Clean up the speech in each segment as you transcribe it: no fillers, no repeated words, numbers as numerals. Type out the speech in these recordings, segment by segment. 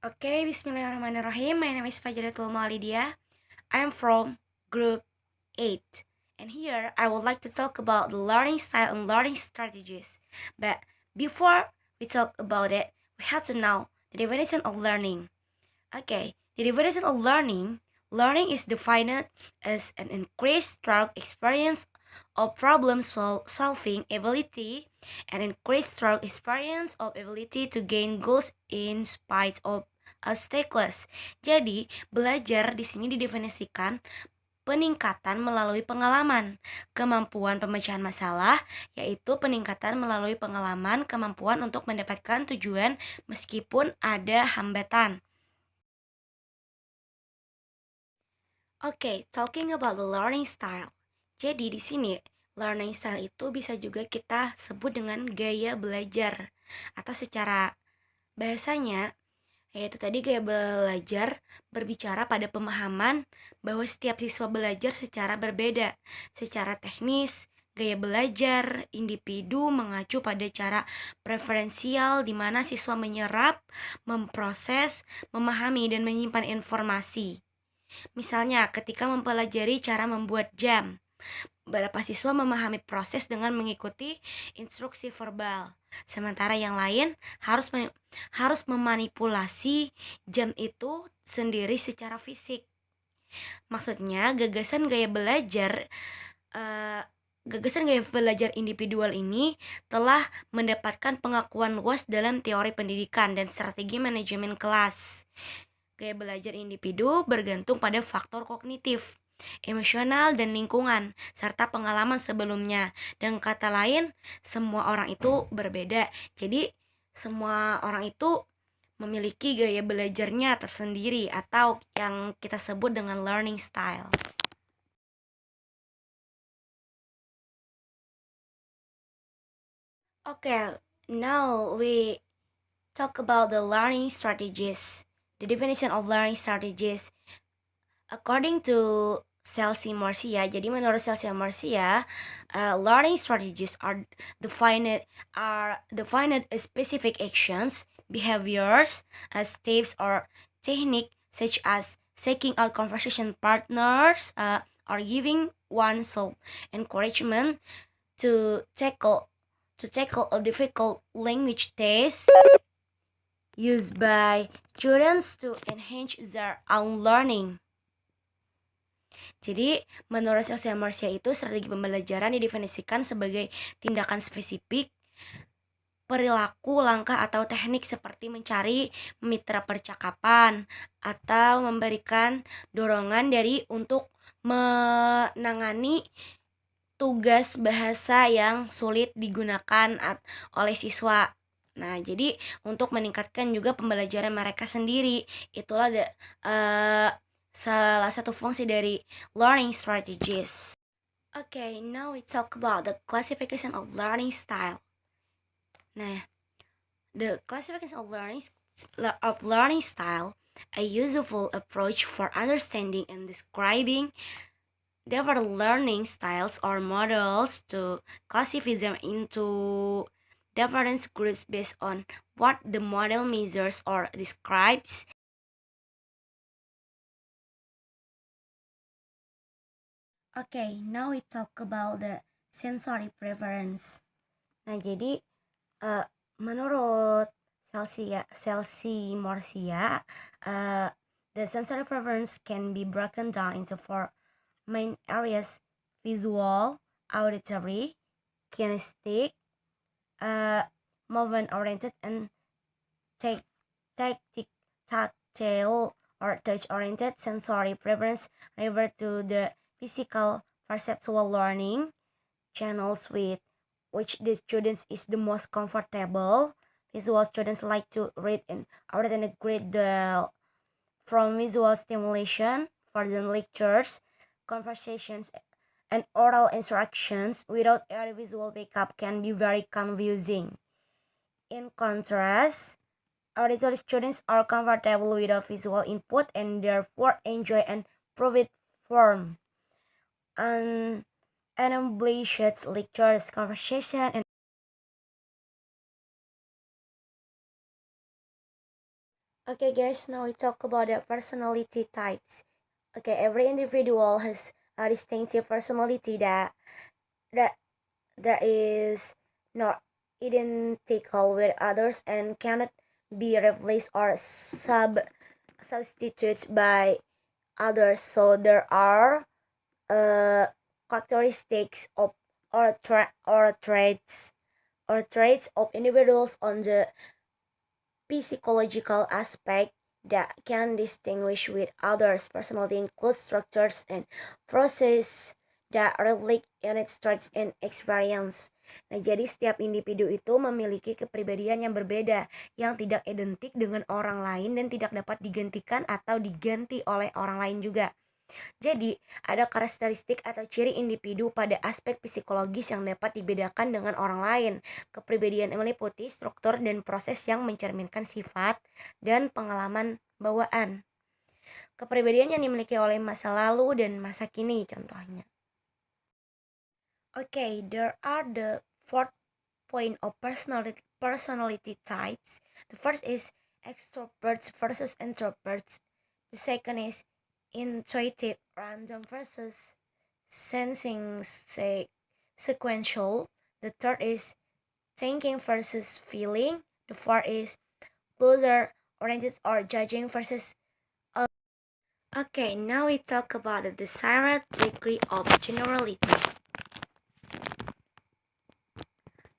Okay, Bismillahirrahmanirrahim. My name is Fajratul Maulidia. I am from Group 8. And here I would like to talk about the learning style and learning strategies. But before we talk about it, we have to know the definition of learning. Okay, the definition of learning is defined as an increased through experience of solving ability and increased through experience of ability to gain goals in spite of obstacles. Jadi, belajar di sini didefinisikan peningkatan melalui pengalaman, kemampuan pemecahan masalah, yaitu peningkatan melalui pengalaman, kemampuan untuk mendapatkan tujuan meskipun ada hambatan. Oke, talking about the learning style. Jadi di sini learning style itu bisa juga kita sebut dengan gaya belajar atau secara bahasanya yaitu tadi gaya belajar berbicara pada pemahaman bahwa setiap siswa belajar secara berbeda. Secara teknis, gaya belajar individu mengacu pada cara preferensial di mana siswa menyerap, memproses, memahami dan menyimpan informasi. Misalnya, ketika mempelajari cara membuat jam, beberapa siswa memahami proses dengan mengikuti instruksi verbal, sementara yang lain harus memanipulasi jam itu sendiri secara fisik. Maksudnya, gagasan gaya belajar individual ini telah mendapatkan pengakuan luas dalam teori pendidikan dan strategi manajemen kelas. Gaya belajar individu bergantung pada faktor kognitif, emosional, dan lingkungan, serta pengalaman sebelumnya. Dengan kata lain, semua orang itu berbeda. Jadi, semua orang itu memiliki gaya belajarnya tersendiri atau yang kita sebut dengan learning style. Okay, now we talk about the learning strategies. The definition of learning strategies. According to Chelsea Marcia, jadi menurut Chelsea Marcia, learning strategies are defined as specific actions, behaviors, steps, or technique such as seeking out conversation partners, or giving oneself encouragement to tackle a difficult language test used by students to enhance their own learning. Jadi, menurut Chelsea Marcia itu strategi pembelajaran didefinisikan sebagai tindakan spesifik, perilaku, langkah, atau teknik seperti mencari mitra percakapan atau memberikan dorongan untuk menangani tugas bahasa yang sulit digunakan oleh siswa. Nah, jadi untuk meningkatkan juga pembelajaran mereka sendiri, itulah salah satu fungsi dari learning strategies. Okay, now we talk about the classification of learning style. Nah, the classification of learning style, a useful approach for understanding and describing different learning styles or models to classify them into different groups based on what the model measures or describes. Okay, now we talk about the sensory preference. Nah, jadi menurut Chelsea Marcia, the sensory preference can be broken down into four main areas: visual, auditory, kinesthetic, movement-oriented, and tactile or touch-oriented. Sensory preference refer to the physical perceptual learning channels with which the students is the most comfortable. Visual students like to read and grade from visual stimulation for the lectures, conversations, and oral instructions without any visual backup can be very confusing. In contrast, auditory students are comfortable without visual input and therefore enjoy and profit from unambiguous lectures, conversation, and Okay, guys, now we talk about the personality types. Okay, every individual has a distinctive personality that that is not identical with others and cannot be replaced or substituted by others. So there are uh, characteristics of or traits of individuals on the physiological aspect that can distinguish with others. Personality includes structures and process that reflect in its traits and experience. Nah, jadi setiap individu itu memiliki kepribadian yang berbeda, yang tidak identik dengan orang lain dan tidak dapat digantikan atau diganti oleh orang lain juga. Jadi, ada karakteristik atau ciri individu pada aspek psikologis yang dapat dibedakan dengan orang lain. Kepribadian meliputi struktur dan proses yang mencerminkan sifat dan pengalaman bawaan. Kepribadian yang dimiliki oleh masa lalu dan masa kini contohnya. Okay, there are the fourth point of personality types. The first is extroverts versus introverts. The second is intuitive random versus sensing sequential. The third is thinking versus feeling. The fourth is closer oriented or judging versus okay, now we talk about the desired degree of generality.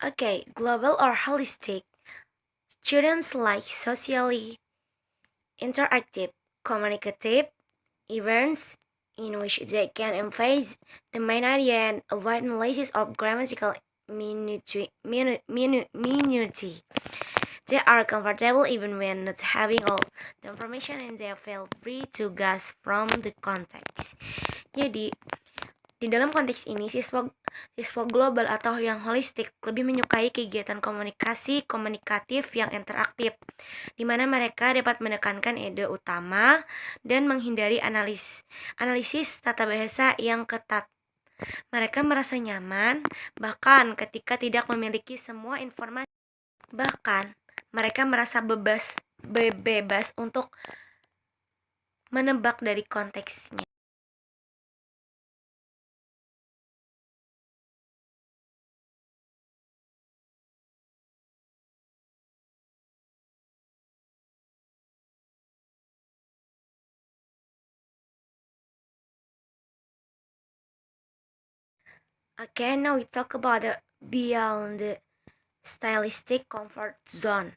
Okay, global or holistic. Students like socially interactive, communicative events in which they can emphasize the main idea and avoid analysis of grammatical minuity. They are comfortable even when not having all the information and they feel free to guess from the context. Jadi, di dalam konteks ini, siswa global atau yang holistik lebih menyukai kegiatan komunikasi komunikatif yang interaktif, di mana mereka dapat menekankan ide utama dan menghindari analisis tata bahasa yang ketat. Mereka merasa nyaman, bahkan ketika tidak memiliki semua informasi. Bahkan, mereka merasa bebas untuk menebak dari konteksnya. Okay, now we talk about the beyond the stylistic comfort zone.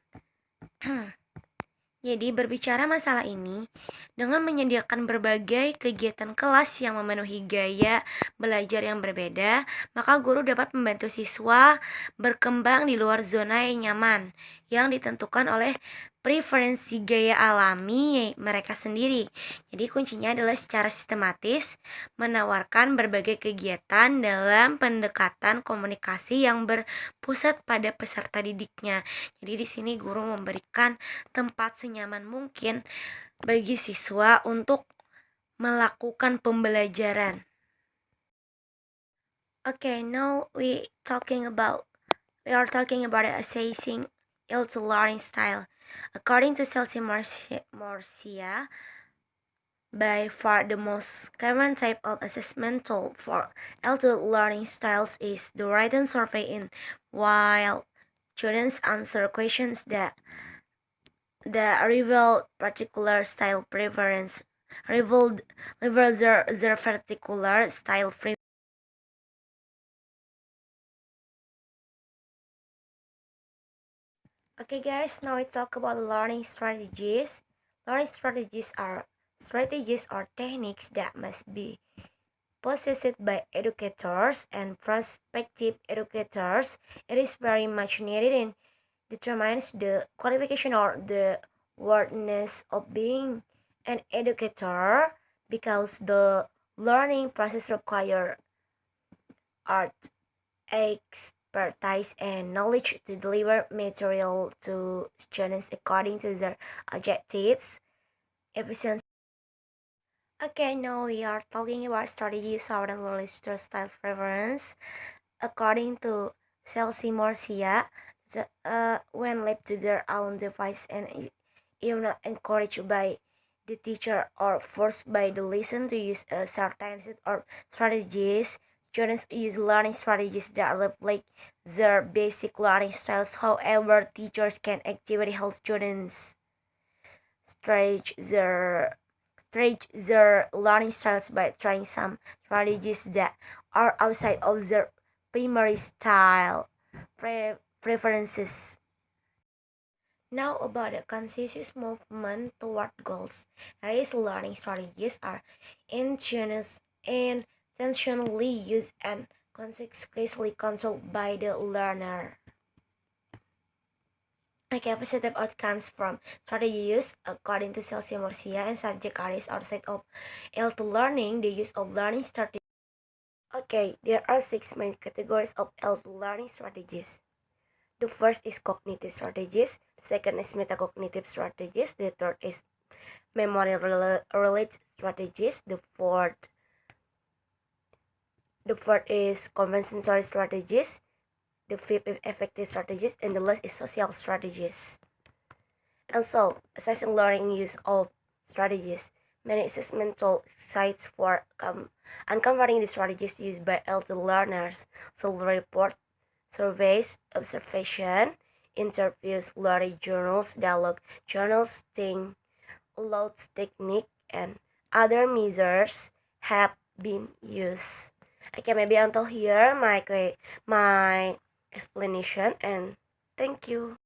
Jadi berbicara masalah ini, dengan menyediakan berbagai kegiatan kelas yang memenuhi gaya belajar yang berbeda, maka guru dapat membantu siswa berkembang di luar zona yang nyaman, yang ditentukan oleh preferensi gaya alami mereka sendiri. Jadi kuncinya adalah secara sistematis menawarkan berbagai kegiatan dalam pendekatan komunikasi yang berpusat pada peserta didiknya. Jadi di sini guru memberikan tempat senyaman mungkin bagi siswa untuk melakukan pembelajaran. Okay, now we are talking about assessing IELTS learning style. According to Celsi Morsia, by far the most common type of assessment tool for IELTS learning styles is the written survey in while students answer questions that reveal particular style preference, reveal their particular style preference. Okay guys, now we talk about learning strategies. Learning strategies are techniques that must be possessed by educators and prospective educators. It is very much needed and determines the qualification or the worthiness of being an educator because the learning process requires art, expertise, and knowledge to deliver material to students according to their objectives, efficiency. Okay, now we are talking about strategies of and literature style preference. According to Celsi Morsia, when left to their own device and If not encouraged by the teacher or forced by the lesson to use a certain set or strategies, students use learning strategies that reflect their basic learning styles. However, teachers can actively help students stretch their learning styles by trying some strategies that are outside of their primary style preferences. Now about the conscious movement toward goals. These learning strategies are intentionally used and consequently controlled by the learner. Okay, positive outcomes from strategy use according to Celsius Murcia and subject areas outside of L2 learning, the use of learning strategies. Okay, there are 6 main categories of L2 learning strategies. The first is cognitive strategies, the second is metacognitive strategies, the third is memory related strategies, the fourth is compensatory strategies, the fifth is effective strategies, and the last is social strategies. Also, assessing learning use of strategies. Many assessment tool sites for uncovering the strategies used by L2 learners, survey report, surveys, observation, interviews, learning journals, dialogue journals, think aloud technique, and other measures have been used. Okay, maybe until here my explanation, and thank you.